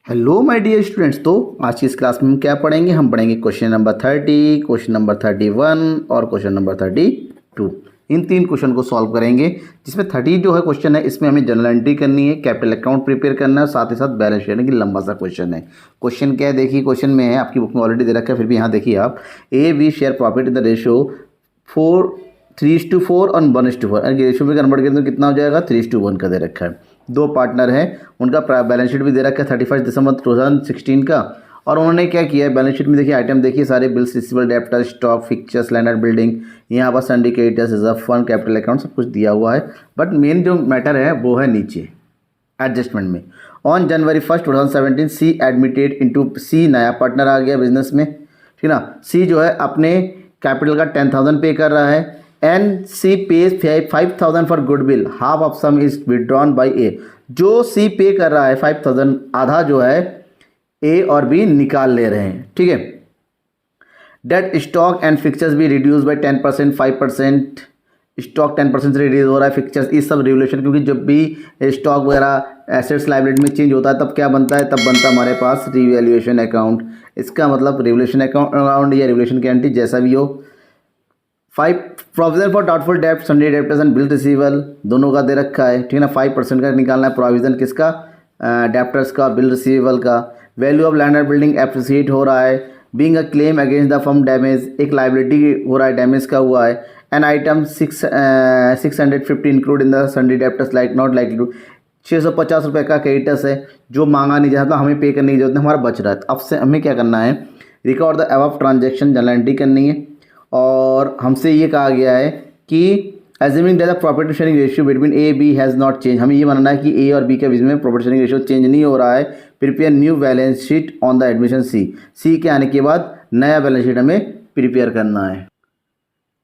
Hello my dear students. तो आज की इस क्लास में हम क्या पढ़ेंगे? हम पढ़ेंगे क्वेश्चन नंबर 30, क्वेश्चन नंबर 31 और क्वेश्चन नंबर 32। इन तीन क्वेश्चन को सॉल्व करेंगे, जिसमें 30 जो है क्वेश्चन है, इसमें हमें जर्नल एंट्री करनी है, कैपिटल अकाउंट प्रिपेयर करना है और साथ ही साथ बैलेंस शीट, यानी कि लंबा सा क्वेश्चन है। क्वेश्चन क्या है देखिए, क्वेश्चन में है, आपकी बुक में ऑलरेडी दे रखा है, फिर भी यहाँ देखिए आप, A B share profit in the ratio 3:4 और 1:4। रेशियो में कन्वर्ट करें तो कितना हो जाएगा? 3:1 का दे रखा है। दो पार्टनर हैं, उनका बैलेंस शीट भी दे रखा है 31 दिसंबर 2016 का। और उन्होंने क्या किया है बैलेंस शीट में, देखिए आइटम देखिए सारे, bills receivable, debtor, stock, fixtures, land and building, यहाँ पर syndicators, reserve fund, capital account, सब कुछ दिया हुआ है। बट मेन जो मैटर है वो है नीचे एडजस्टमेंट में। On January 1 2017 C admitted into, C नया पार्टनर आ गया बिजनेस में, ठीक ना। सी जो है अपने कैपिटल का 10,000 पे कर रहा है, and C pays 5,000 for goodwill, half of sum is withdrawn by A. जो सी पे कर रहा है 5,000, आधा जो है ए और बी निकाल ले रहे हैं, ठीक है। डेट स्टॉक एंड फिक्चर्स भी रिड्यूस बाय 10%, 5%, स्टॉक 10% से रिड्यूस हो रहा है, फिक्चर्स, ये सब रिवोल्यूशन, क्योंकि जब भी स्टॉक वगैरह एसेट्स लाइबिलिटी में चेंज होता है तब क्या बनता है? तब बनता है हमारे पास रिवैल्यूएशन अकाउंट। इसका मतलब रिवोल्यूशन अकाउंट या रिवोल्यूशन की एंट्री जैसा भी हो। 5 प्रोविजन फॉर डाउटफुल डेब्ट, Sunday debtors and bill receivable, दोनों का दे रखा है, ठीक है ना। 5% का निकालना है प्रोविजन, किसका? डेब्टर्स का, बिल रिसीवेबल का। Value of land and building appreciate हो रहा है। Being a claim against the firm damage, एक लाइबिलिटी हो रहा है, डैमेज का हुआ है। An item 650 include in the sundry debtors like not like to, 650 रुपये का क्रेडिटर्स है जो मांगा नहीं जाता, हमें पे करने की जरूरत नहीं, हमारा बच रहा है। अब से हमें क्या करना है? Record the above transaction, journal entry करनी है। और हमसे ये कहा गया है कि assuming that the profit sharing ratio between A B has not change, हमें ये मानना है कि ए और बी के बीच में प्रॉफिट शेयरिंग रेशियो चेंज नहीं हो रहा है। Prepare new balance sheet on the admission C, C के आने के बाद नया बैलेंस शीट हमें प्रिपेयर करना है।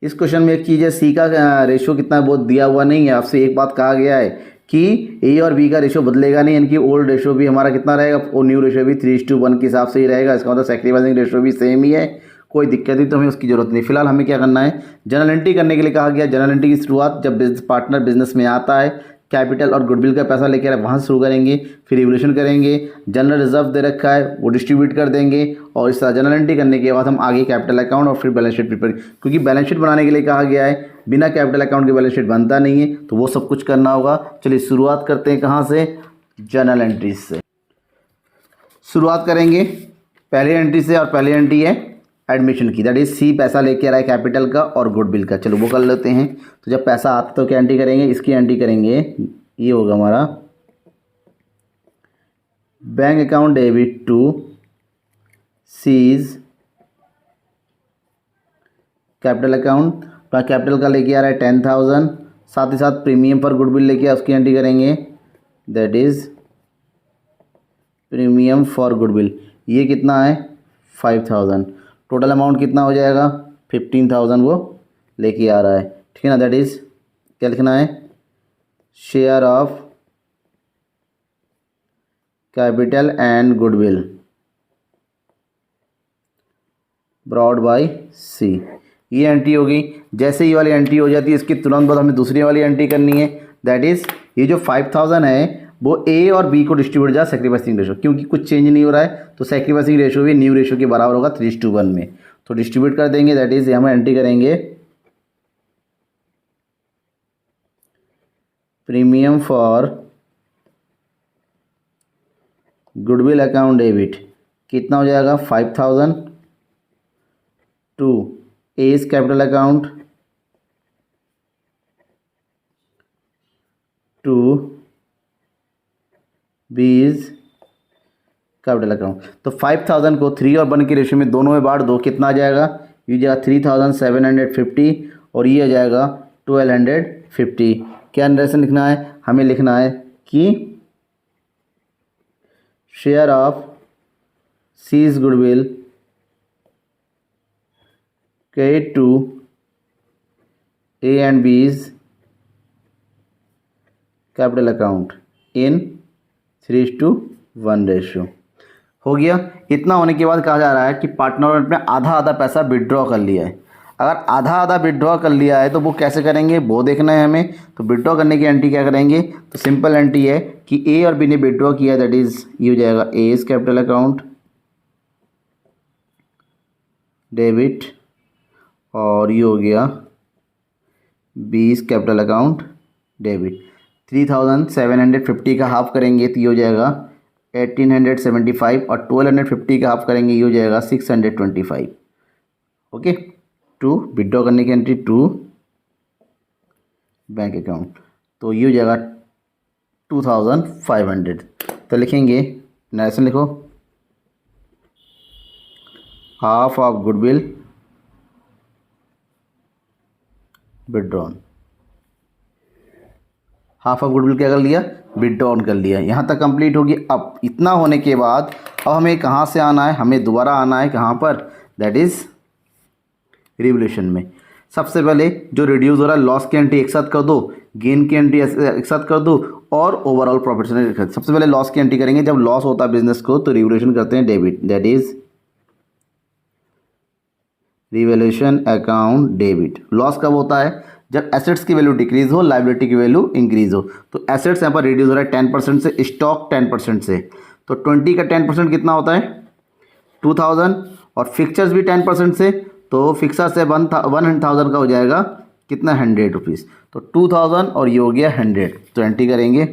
इस क्वेश्चन में एक चीज़ है, सी का रेशियो कितना है वो दिया हुआ नहीं है। आपसे एक बात कहा गया है कि ए और बी का रेशियो बदलेगा नहीं, यानी कि ओल्ड रेशियो भी हमारा कितना रहेगा और न्यू रेशियो भी 3:1 के हिसाब से ही रहेगा। इसका मतलब सैक्रिफाइसिंग रेशियो भी सेम ही है, कोई दिक्कत नहीं, तो हमें उसकी जरूरत नहीं। फिलहाल हमें क्या करना है? जर्नल एंट्री करने के लिए कहा गया। जर्नल एंट्री की शुरुआत जब पार्टनर बिजनेस में आता है, कैपिटल और गुडविल का पैसा लेकर वहाँ से शुरू करेंगे, फिर रिवोल्यूशन करेंगे। जनरल रिजर्व दे रखा है वो डिस्ट्रीब्यूट कर देंगे, और इस तरह जनरल एंट्री करने के बाद हम आगे कैपिटल अकाउंट और फिर बैलेंस शीट प्रिपेयर, क्योंकि बैलेंस शीट बनाने के लिए कहा गया है, बिना कैपिटल अकाउंट के बैलेंस शीट बनता नहीं है, तो वो सब कुछ करना होगा। चलिए शुरुआत करते हैं कहाँ से? जर्नल एंट्री से शुरुआत करेंगे, पहली एंट्री से। और पहली एंट्री है एडमिशन की, दैट इज सी पैसा लेके आ रहा है कैपिटल का और गुडविल का। चलो वो कर लेते हैं। तो जब पैसा आता तो क्या एंट्री करेंगे? इसकी एंट्री करेंगे, ये होगा हमारा bank account debit to C's capital account. तो कैपिटल का लेके आ रहा है 10,000, साथ ही साथ प्रीमियम पर गुडविल लेके आ, उसकी एंट्री करेंगे, that is premium for goodwill. ये कितना है? 5,000। टोटल अमाउंट कितना हो जाएगा? 15,000 वो लेके आ रहा है, ठीक है ना। दैट इज क्या लिखना है? Share of capital and goodwill brought by C. ये एंट्री होगी। जैसे ये वाली एंट्री हो जाती है, इसके तुरंत बाद हमें दूसरी वाली एंट्री करनी है, दैट इज ये जो 5,000 है वो ए और बी को डिस्ट्रीब्यूट जा सैक्रिफाइसिंग रेशो, क्योंकि कुछ चेंज नहीं हो रहा है, तो सैक्रिफाइसिंग रेशो भी न्यू रेशो के बराबर होगा 3:1 में, तो डिस्ट्रीब्यूट कर देंगे। दैट इज हम एंट्री करेंगे premium for goodwill account debit, कितना हो जाएगा? 5,000 to A's capital account to B's capital account. तो 5,000 को 3 और 1 के रेशियो में दोनों में बांट दो, कितना आ जाएगा? ये जाएगा 3,750 और ये आ जाएगा 1,250। क्या नरेशन लिखना है? हमें लिखना है कि share of C's goodwill credit to A and B's capital account in 3:1 ratio. हो गया। इतना होने के बाद कहा जा रहा है कि पार्टनर ने आधा आधा पैसा विड्रॉ कर लिया है। अगर आधा आधा विड्रॉ कर लिया है तो वो कैसे करेंगे वो देखना है हमें। तो विड्रॉ करने की एंट्री क्या करेंगे, तो सिंपल एंट्री है कि ए और बी ने विड्रॉ किया, दैट इज ये हो जाएगा A's capital account debit, और ये हो गया B's capital account debit. 3750 का हाफ करेंगे तो ये हो जाएगा 1875, और 1250 का हाफ करेंगे ये हो जाएगा 625। ओके, टू विड्रॉ करने की एंट्री टू बैंक अकाउंट, तो ये हो जाएगा 2500। तो लिखेंगे नरेशन लिखो, half of goodwill withdrawn. Half of goodwill क्या कर लिया, विड्रॉन कर लिया। यहाँ तक कंप्लीट होगी। अब इतना होने के बाद अब हमें कहाँ से आना है, हमें दोबारा आना है कहाँ पर, दैट इज़ रिवोल्यूशन में। सबसे पहले जो रिड्यूस हो रहा है लॉस की एंट्री एक साथ कर दो, गेन की एंट्री एक साथ कर दो, और ओवरऑल प्रॉफिट से सबसे पहले लॉस की एंट्री करेंगे। जब लॉस होता है बिजनेस को तो रिवोल्यूशन करते हैं debit, that is revolution account debit. Loss कब होता है, जब एसेट्स की वैल्यू डिक्रीज हो, लाइबिलिटी की वैल्यू इंक्रीज हो। तो एसेट्स यहाँ पर रिड्यूस हो रहा है 10% से, स्टॉक 10% से। तो 20 का 10% कितना होता है 2000, और फिक्चर्स भी 10% से, तो फिक्सर से 1000 का हो जाएगा कितना 100 रुपीज़। तो 2000 और ये हो गया 100। तो एंट्री करेंगे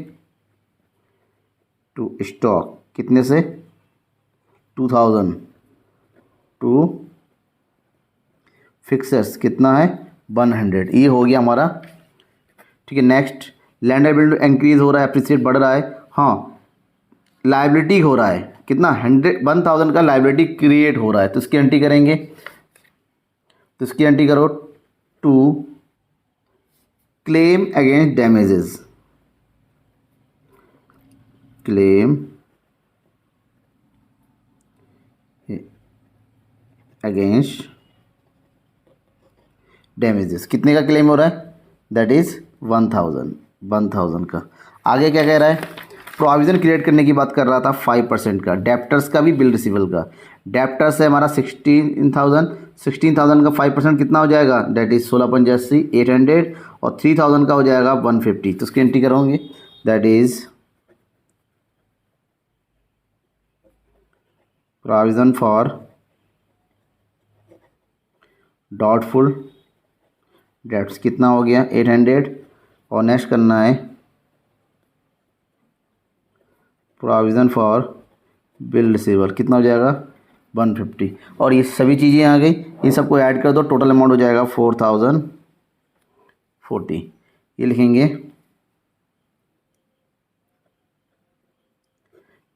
टू स्टॉक कितने से 2000, टू फिक्सर्स कितना है 100। ये हो गया हमारा, ठीक है। नेक्स्ट लैंड लायबिलिटी इंक्रीज हो रहा है, अप्रिसिएट बढ़ रहा है। हाँ, लायबिलिटी हो रहा है कितना 1000 का लायबिलिटी क्रिएट हो रहा है, तो इसकी एंट्री करेंगे। तो इसकी एंट्री करो to claim against damages, claim against damages. कितने का क्लेम हो रहा है, दैट इज 1000 का। आगे क्या कह रहा है, प्रोविजन क्रिएट करने की बात कर रहा था 5% का, डेप्टर्स का भी, बिल रिसीवेबल का। डेप्टर्स है हमारा 16,000 का 5% कितना हो जाएगा, दैट इज 16 800, और 3000 का हो जाएगा 150। तो उसकी एंट्री करोगे, that is provision for doubtful debts कितना हो गया 800, और नेक्स्ट करना है प्रोविज़न फॉर बिल रिसीवर कितना हो जाएगा 150। और ये सभी चीज़ें आ गई, इन सबको ऐड कर दो, टोटल अमाउंट हो जाएगा 4040। ये लिखेंगे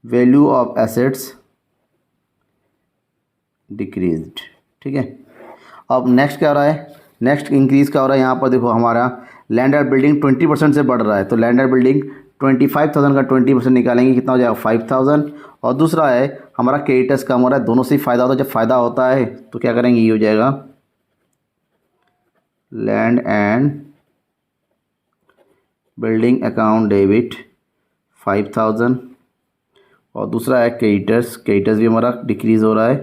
वैल्यू ऑफ एसेट्स डिक्रीज्ड, ठीक है। अब नेक्स्ट क्या हो रहा है, नेक्स्ट इंक्रीज क्या हो रहा है, यहाँ पर देखो हमारा लैंड एंड बिल्डिंग 20% से बढ़ रहा है। तो लैंड एंड बिल्डिंग 25,000 का 20% निकालेंगे कितना हो जाएगा 5000। और दूसरा है हमारा क्रेडिटर्स कम हो रहा है, दोनों से ही फ़ायदा होता है। जब फ़ायदा होता है तो क्या करेंगे, ये हो जाएगा land and building account debit 5000, और दूसरा है क्रेडिटर्स, क्रेडिटर्स भी हमारा डिक्रीज़ हो रहा है।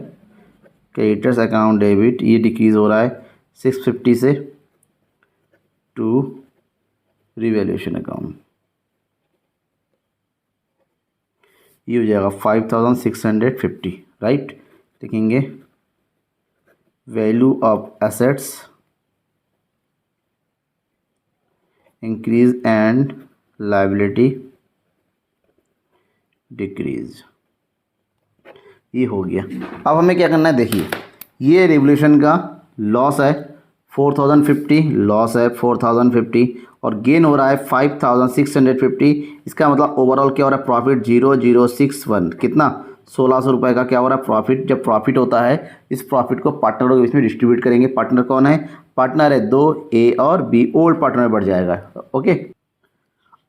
क्रेडिटर्स अकाउंट डेबिट ये डिक्रीज़ हो रहा है 650 से टू रिवैल्यूएशन अकाउंट, ये हो जाएगा 5650, राइट। लिखेंगे value of assets increase and liability decrease, ये हो गया। अब हमें क्या करना है, देखिए ये रिवोल्यूशन का लॉस है 4050, लॉस है 4050, और गेन हो रहा है 5650। इसका मतलब ओवरऑल क्या हो रहा है, प्रॉफिट 0061, कितना 1600 रुपये का क्या हो रहा है प्रॉफिट। जब प्रॉफिट होता है इस प्रॉफिट को पार्टनरों के बीच में डिस्ट्रीब्यूट करेंगे। पार्टनर कौन है, पार्टनर है 2, ए और बी, ओल्ड पार्टनर बढ़ जाएगा, ओके।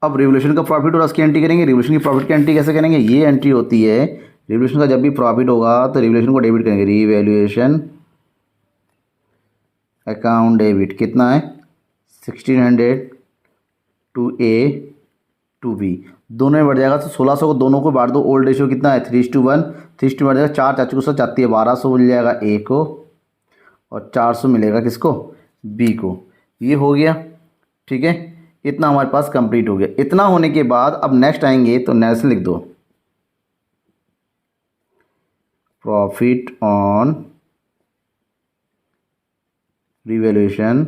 अब रिवोल्यूशन का प्रॉफिट और उसकी एंट्री करेंगे। रिवोल्यूशन की प्रॉफिट की एंट्री कैसे करेंगे, ये एंट्री होती है रिवोल्यूशन का जब भी प्रॉफिट होगा तो रिवोल्यूशन को डेबिट करेंगे, रिवैल्यूएशन अकाउंट डेबिट कितना है 1600 टू ए टू बी, दोनों में बढ़ जाएगा। तो 1600 को दोनों को बांट दो, ओल्ड रेशियो कितना है 3:1, 3:1 बढ़ जाएगा, 4 4 को 7 जाती है 1200 मिल जाएगा ए को, और 400 मिलेगा किसको, बी को। ये हो गया, ठीक है। इतना हमारे पास कंप्लीट हो गया। इतना होने के बाद अब नेक्स्ट आएंगे तो नेक्स्ट लिख दो profit on revaluation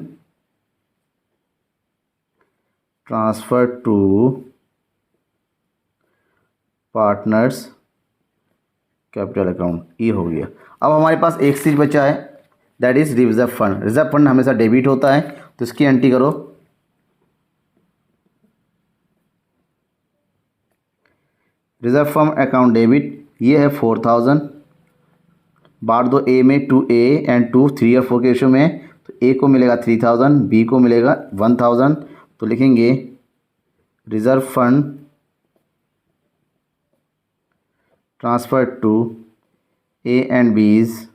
transfer to partners capital account. ये हो गया। अब हमारे पास एक चीज़ बचा है, that is reserve fund. Reserve fund हमेशा डेबिट होता है, तो इसकी एंट्री करो। रिजर्व फंड अकाउंट डेबिट, ये है 4000। बांट दो ए में, 2A एंड 2, 3 और 4 के रेशो में। तो ए को मिलेगा 3000, बी को मिलेगा 1000। तो लिखेंगे reserve fund transfer to A and B's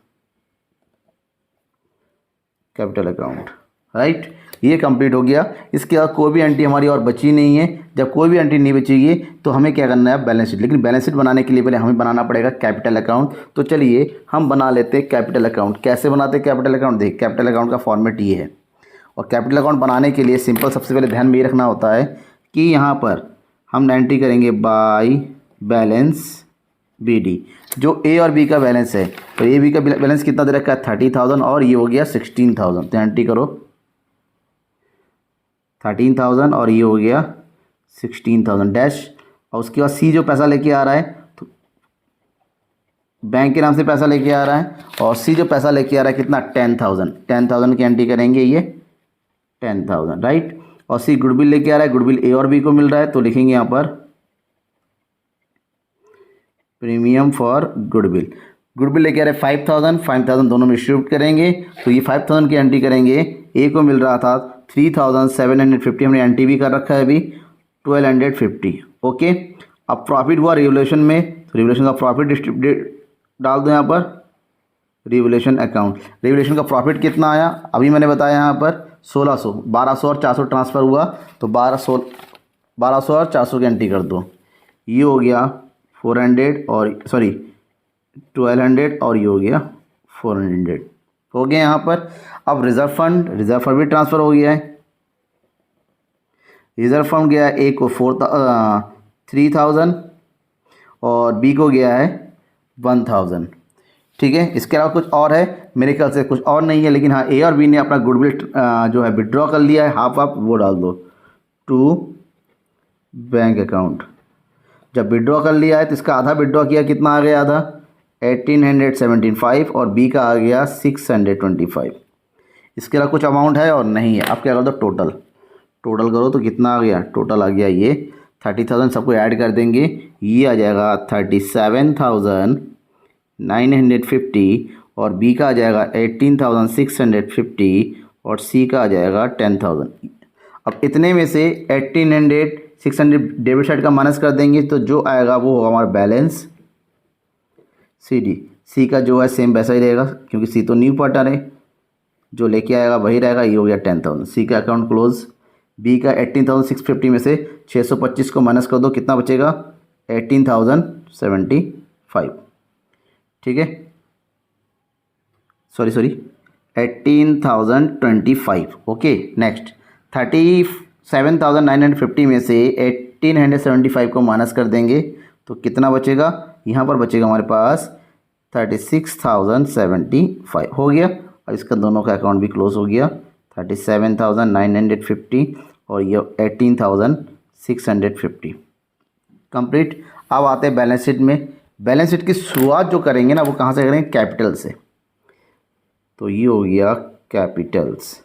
capital account, right. ये कंप्लीट हो गया। इसके बाद कोई भी एंट्री हमारी और बची नहीं है। जब कोई भी एंट्री नहीं बचेगी तो हमें क्या करना है, बैलेंस शीट। लेकिन बैलेंस शीट बनाने के लिए पहले हमें बनाना पड़ेगा कैपिटल अकाउंट। तो चलिए हम बना लेते हैं कैपिटल अकाउंट। कैसे बनाते हैं कैपिटल अकाउंट, देखिए कैपिटल अकाउंट का फॉर्मेट ये है। और कैपिटल अकाउंट बनाने के लिए सिंपल, सबसे पहले ध्यान में ये रखना होता है कि यहाँ पर हम एंट्री करेंगे बाय बैलेंस BD। जो ए और बी का बैलेंस है, तो ए बी का बैलेंस कितना दे रखा है, 30,000, और ये हो गया 16,000। तो एंट्री करो 13,000 और ये हो गया 16,000 डैश। और उसके बाद सी जो पैसा लेके आ रहा है, तो बैंक के नाम से पैसा लेके आ रहा है, और सी जो पैसा लेके आ रहा है कितना, 10,000 की एंट्री करेंगे, ये 10,000, राइट। और सी गुडविल लेके आ रहा है, गुडविल ए और बी को मिल रहा है, तो लिखेंगे यहाँ पर प्रीमियम फॉर गुडविल। गुडविल लेके आ रहे 5,000 दोनों में डिस्ट्रीब्यूट करेंगे। तो ये 5,000 की एंट्री करेंगे। ए को मिल रहा था 3,750, हमने एंट्री भी कर रखा है अभी 1,250, ओके। अब प्रॉफिट हुआ रिवोल्यूशन में, तो रिवोल्यूशन का प्रॉफिट डिस्ट्रीब्यूट डाल दो यहाँ पर रिवोल्यूशन अकाउंट। रिवोल्यूशन का प्रॉफिट कितना आया, अभी मैंने बताया यहाँ पर 1600, 1200 और 400 ट्रांसफ़र हुआ, तो 1200 और 400 की एंट्री कर दो। ये हो गया 400 और 1200, और ये हो गया 400 हो गया यहाँ पर। अब रिजर्व फंड भी ट्रांसफ़र हो गया है। रिजर्व फंड गया ए को 3,000 और बी को गया है 1,000, ठीक है। इसके अलावा कुछ और है, मेरे ख्याल से कुछ और नहीं है, लेकिन हाँ ए और बी ने अपना गुडविल जो है विड्रॉ कर लिया है, हाफ वो डाल दो टू बैंक अकाउंट। जब विड्रॉ कर लिया है तो इसका आधा विड्रॉ किया, कितना आ गया आधा, 1,875, और बी का आ गया 625। इसके अलावा कुछ अमाउंट है और नहीं है। अब क्या कर दो, टोटल करो तो कितना आ गया, टोटल आ गया ये 30,000, सबको ऐड कर देंगे, ये आ जाएगा 37,950, और बी का आ जाएगा 18,650, और सी का आ जाएगा 10,000। अब इतने में से 1,800-600 डेबिट साइड का माइनस कर देंगे, तो जो आएगा वो होगा हमारा बैलेंस CD। सी का जो है सेम वैसा ही रहेगा, क्योंकि सी तो न्यू पार्टनर है, जो लेके आएगा वही रहेगा। ये हो गया 10,000, सी का अकाउंट क्लोज। बी का 18,650 में से 625 को माइनस कर दो, कितना बचेगा, 18,075, ठीक है। Sorry 18,025, okay. नेक्स्ट 37,950 में से 1,875 को माइनस कर देंगे, तो कितना बचेगा, यहाँ पर बचेगा हमारे पास 36,075 हो गया। और इसका दोनों का अकाउंट भी क्लोज हो गया, 37,950 और ये 18,650 कंप्लीट। अब आते हैं बैलेंस शीट में। बैलेंस शीट की शुरुआत जो करेंगे ना, वो कहाँ से करेंगे, कैपिटल से। तो ये हो गया कैपिटल्स।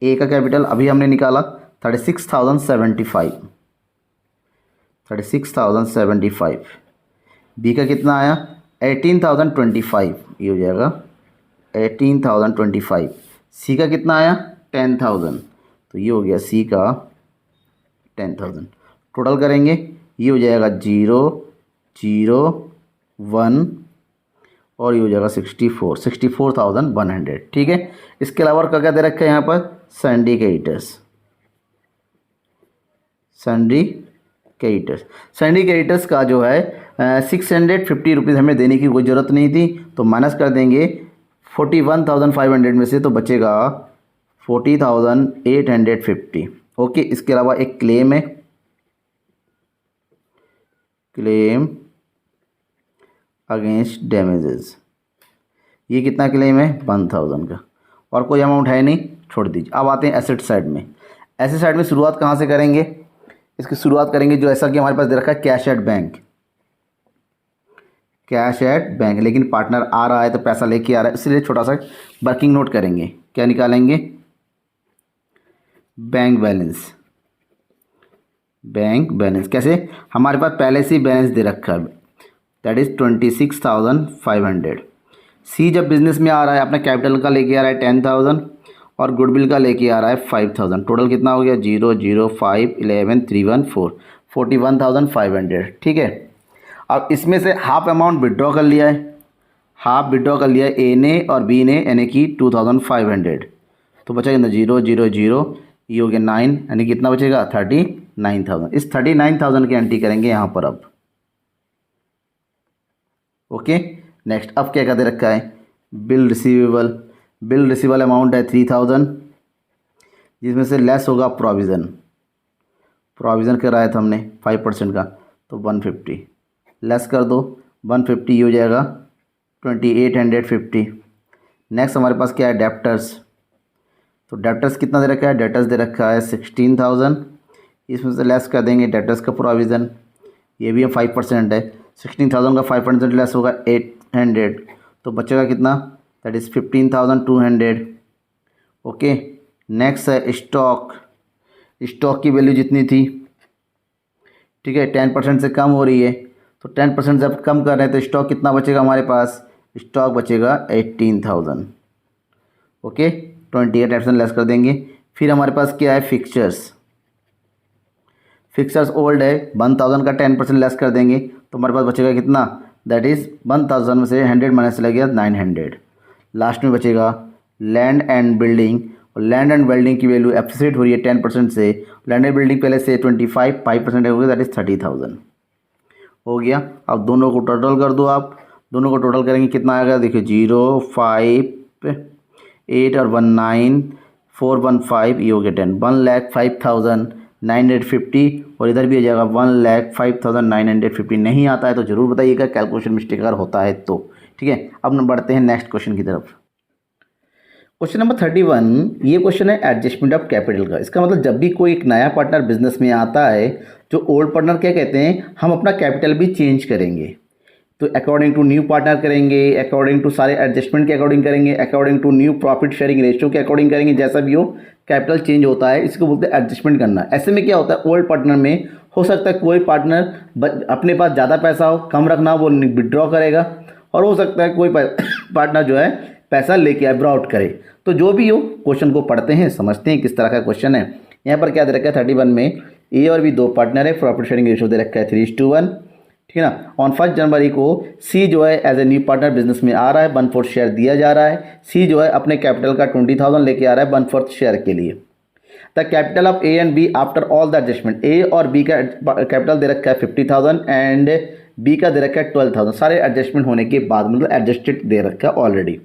ए का कैपिटल अभी हमने निकाला 36,075। बी का कितना आया, 18,025, ये हो जाएगा 18,025। सी का कितना आया, 10,000, तो ये हो गया सी का 10,000। टोटल करेंगे, ये हो जाएगा 0,0,1 और ये हो जाएगा 64,100, ठीक है। इसके अलावा और क्या दे रखा है यहाँ पर, सैंडिकेटर्स का जो है 650 रुपीज़ हमें देने की कोई ज़रूरत नहीं थी, तो माइनस कर देंगे 41,500 में से तो बचेगा 40,850। ओके, इसके अलावा एक क्लेम है, क्लेम अगेंस्ट डैमेजेस, ये कितना क्लेम है 1,000 का, और कोई अमाउंट है नहीं, छोड़ दीजिए। अब आते हैं एसेट साइड में। एसेट साइड में शुरुआत कहाँ से करेंगे, इसकी शुरुआत करेंगे जो ऐसा कि हमारे पास दे रखा है cash at bank, cash at bank, लेकिन पार्टनर आ रहा है तो पैसा लेके आ रहा है, इसलिए छोटा सा वर्किंग नोट करेंगे। क्या निकालेंगे, बैंक बैलेंस, बैंक बैलेंस कैसे, हमारे पास पहले से ही बैलेंस दे रखा है, दैट इज़ 26,500। सी जब बिजनेस में आ रहा है अपना कैपिटल का लेके आ रहा है 10,000 और गुडविल का लेके आ रहा है 5,000, टोटल कितना हो गया 0 0 5 11 314 41,500। ठीक है, अब इसमें से हाफ अमाउंट विड्रॉ कर लिया है, हाफ विड्रॉ कर लिया है ए ने और बी ने, यानी कि 2,500, तो बचा कितना 0 0 0, ये हो गया 9, यानी कितना बचेगा 39,000। इस 39,000 की एंट्री करेंगे यहाँ पर अब। ओके, नेक्स्ट अब क्या दे रखा है, bill receivable, bill receivable amount है 3,000, जिसमें से लेस होगा प्रोविज़न, प्रोविज़न कराया था हमने 5% का, तो 150 लेस कर दो, 150 ये हो जाएगा 2,850। नेक्स्ट हमारे पास क्या है डेप्टर्स, तो डेप्टर्स कितना दे रखा है, डेप्टर्स दे रखा है 16,000, इसमें से लेस कर देंगे डेप्टर्स का प्रोविज़न, ये भी 5% है, 16,000 का 5% लेस होगा 800, तो बचेगा कितना, दैट इज़ 15,200। ओके, नेक्स्ट है स्टॉक, स्टॉक की वैल्यू जितनी थी, ठीक है 10% से कम हो रही है, तो 10% जब कम कर रहे हैं तो स्टॉक कितना बचेगा हमारे पास, स्टॉक बचेगा 18,000। ओके, 28% लेस कर देंगे। फिर हमारे पास क्या है फिक्चर्स, फिक्चर्स ओल्ड है, 1,000 का 10% लेस कर देंगे तो हमारे पास बचेगा कितना, दैट इज़ 1,000 में से 100 माइनस लग गया 900। लास्ट में बचेगा लैंड एंड बिल्डिंग, और लैंड एंड बिल्डिंग की वैल्यू एप्रिसिएट हो रही है 10% से, लैंड एंड बिल्डिंग पहले से 5% हो गया, दैट इज़ 30,000 हो गया। अब दोनों को टोटल कर दो, आप दोनों को टोटल करेंगे कितना आएगा, देखिए 0 5 8 और 1 9 4 1 5, ये हो गया 10, 1,05,950, और इधर भी आ जाएगा 1,05,950। नहीं आता है तो ज़रूर बताइएगा, कैलकुलेशन मिस्टेक अगर होता है तो। ठीक है, अब हम बढ़ते हैं नेक्स्ट क्वेश्चन की तरफ। क्वेश्चन नंबर 31, ये क्वेश्चन है एडजस्टमेंट ऑफ कैपिटल का। इसका मतलब जब भी कोई एक नया पार्टनर बिजनेस में आता है, जो ओल्ड पार्टनर क्या कहते हैं, हम अपना कैपिटल भी चेंज करेंगे, तो अकॉर्डिंग टू न्यू पार्टनर करेंगे, अकॉर्डिंग टू सारे एडजस्टमेंट के अकॉर्डिंग करेंगे, according to new profit sharing ratio के अकॉर्डिंग करेंगे, जैसा भी हो कैपिटल चेंज होता है, इसको बोलते हैं एडजस्टमेंट करना। ऐसे में क्या होता है, ओल्ड पार्टनर में हो सकता है कोई पार्टनर अपने पास ज़्यादा पैसा हो, कम रखना, वो विड्रॉ करेगा, और हो सकता है कोई पार्टनर जो है पैसा लेके विड्रॉ आउट करे। तो जो भी हो, क्वेश्चन को पढ़ते हैं, समझते हैं किस तरह का क्वेश्चन है। यहाँ पर क्या दे रखा है 31 में, ए और बी दो पार्टनर है, प्रॉफिट शेयरिंग रेशियो दे रखा है 3:1, ठीक है ना। ऑन 1 जनवरी को सी जो है as a new partner business में आ रहा है, 1/4 शेयर दिया जा रहा है। सी जो है अपने कैपिटल का 20,000 लेके आ रहा है 1/4 शेयर के लिए। The capital of A and B after all the adjustment, A और बी का कैपिटल दे रखा है 50,000 एंड बी का दे रखा है 12,000, सारे एडजस्टमेंट होने के बाद, मतलब एडजस्टेड दे रखा है ऑलरेडी।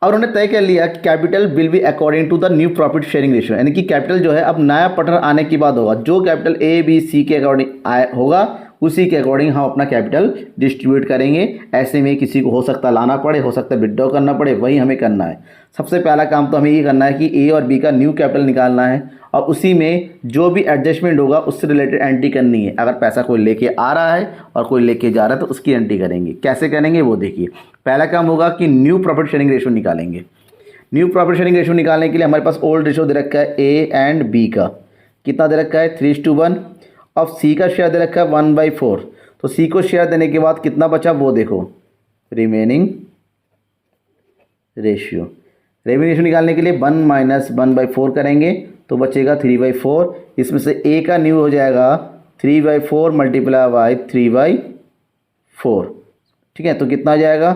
और उन्होंने तय कर लिया कि capital will be according to the new profit sharing ratio, यानी कि कैपिटल जो है अब नया पार्टनर आने के बाद होगा, जो कैपिटल ए बी सी के अकॉर्डिंग होगा उसी के अकॉर्डिंग हम अपना कैपिटल डिस्ट्रीब्यूट करेंगे। ऐसे में किसी को हो सकता है लाना पड़े, हो सकता है विड्रॉ करना पड़े, वही हमें करना है। सबसे पहला काम तो हमें ये करना है कि ए और बी का न्यू कैपिटल निकालना है, और उसी में जो भी एडजस्टमेंट होगा उससे रिलेटेड एंट्री करनी है। अगर पैसा कोई लेके आ रहा है और कोई लेके जा रहा है तो उसकी एंट्री करेंगे। कैसे करेंगे वो देखिए। पहला काम होगा कि न्यू प्रॉफिट शेयरिंग रेशियो निकालेंगे। न्यू प्रॉफिट शेयरिंग रेशियो निकालने के लिए हमारे पास ओल्ड रेशियो दे रखा है ए एंड बी का, कितना दे रखा है 3:1, और सी का शेयर दे रखा है 1/4। तो सी को शेयर देने के बाद कितना बचा वो देखो, रिमेनिंग रेशियो। रिमेनिंग रेशियो निकालने के लिए 1 - 1/4 करेंगे तो बचेगा 3/4। इसमें से ए का न्यू हो जाएगा 3/4 मल्टीप्लाई बाई 3/4, ठीक है। तो कितना हो जाएगा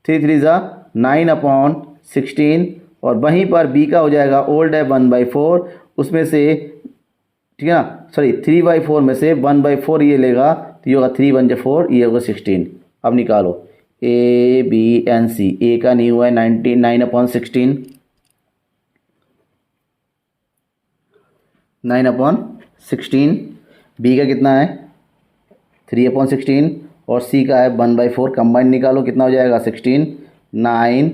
3 3 9/16, और वहीं पर बी का हो जाएगा ओल्ड है 1/4, उसमें से, ठीक है ना, सॉरी 3/4 में से 1/4 ये लेगा तो ये होगा 3 1 4, ये होगा 16। अब निकालो, ए बी एंड सी। ए का न्यू है 9/16, 9/16। बी का कितना है 3/16 और सी का है 1/4। कंबाइन निकालो कितना हो जाएगा 16, 9,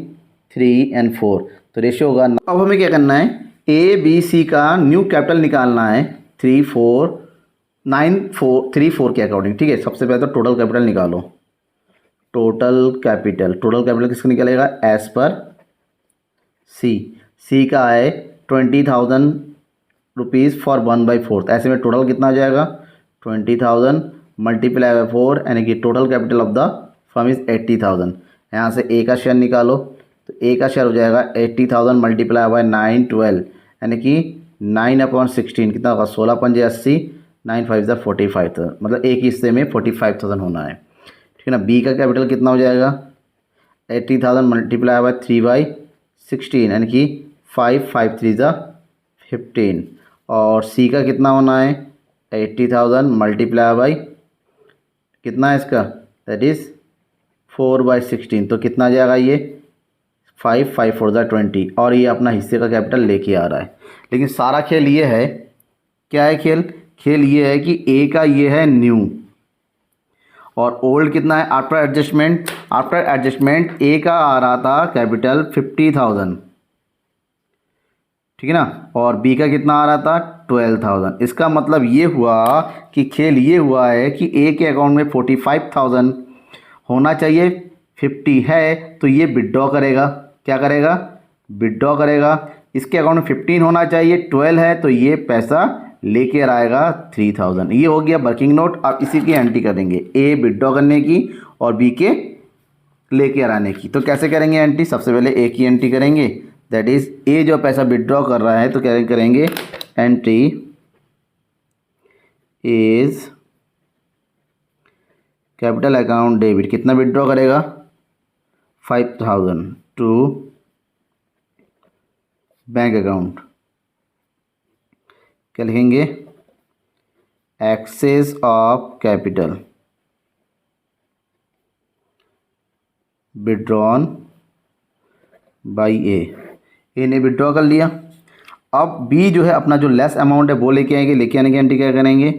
3 एंड 4। तो रेशियो होगा। अब हमें क्या करना है, ए बी सी का न्यू कैपिटल निकालना है 3 4 9 4 3 4 के अकॉर्डिंग। ठीक है, सबसे पहले तो टोटल कैपिटल निकालो। टोटल कैपिटल किसका निकलेगा एज पर सी का है 20,000 रुपीज़ फॉर 1/4। ऐसे में टोटल कितना हो जाएगा 20,000 मल्टीप्लाई बाय 4, यानी कि total capital of the firm is 80,000। यहाँ से ए का शेयर निकालो, तो ए का शेयर हो जाएगा 80,000 मल्टीप्लाई बाय 9 12, यानी कि 9/16 कितना होगा 16 पंजे 80, 9 5 45,000, मतलब एक हिस्से में 45,000 होना है। ठीक है ना। बी का कैपिटल कितना हो जाएगा 80,000 मल्टीप्लाई बाय 3/16, यानी कि 5 5 3 15। और सी का कितना होना है 80,000 मल्टीप्लाई बाई कितना है इसका, दैट इज़ 4/16। तो कितना आ जाएगा ये 5 5 4 20। और ये अपना हिस्से का कैपिटल लेके आ रहा है। लेकिन सारा खेल ये है, क्या है खेल ये है कि ए का ये है न्यू और ओल्ड कितना है आफ्टर एडजस्टमेंट ए का आ रहा था कैपिटल 50,000। ठीक है ना। और बी का कितना आ रहा था 12,000। इसका मतलब ये हुआ कि खेल ये हुआ है कि ए के अकाउंट में 45,000 होना चाहिए, 50 है तो ये विड्रॉ करेगा। क्या करेगा विड्रॉ करेगा। इसके अकाउंट में 15 होना चाहिए, 12 है तो ये पैसा लेके आएगा 3,000। ये हो गया वर्किंग नोट। आप इसी की एंट्री करेंगे, ए विड्रॉ करने की और बी के लेके आने की। तो कैसे करेंगे एंट्री, सबसे पहले ए की एंट्री करेंगे, दैट इज़ ए जो पैसा विड्रॉ कर रहा है तो क्या करेंगे entry is capital account debit. कितना विड्रॉ करेगा 5,000 टू बैंक अकाउंट। क्या लिखेंगे excess of capital withdrawn by A ने विड्रॉ कर लिया। अब बी जो है अपना जो लेस अमाउंट है वो लेके आएंगे। लेके आने की एंट्री क्या करेंगे,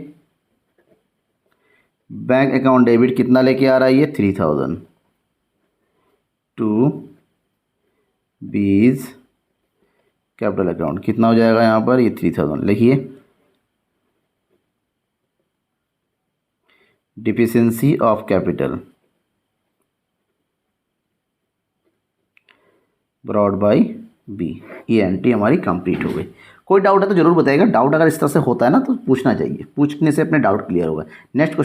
बैंक अकाउंट डेबिट कितना लेके आ रहा है ये 3,000 टू बीज कैपिटल अकाउंट। कितना हो जाएगा यहाँ पर ये 3,000 लिखिए। Deficiency of capital brought by B. ये एंट्री हमारी कंप्लीट हो गई। कोई डाउट है तो जरूर बताइएगा। डाउट अगर इस तरह से होता है ना तो पूछना चाहिए, पूछने से अपने डाउट क्लियर होगा। नेक्स्ट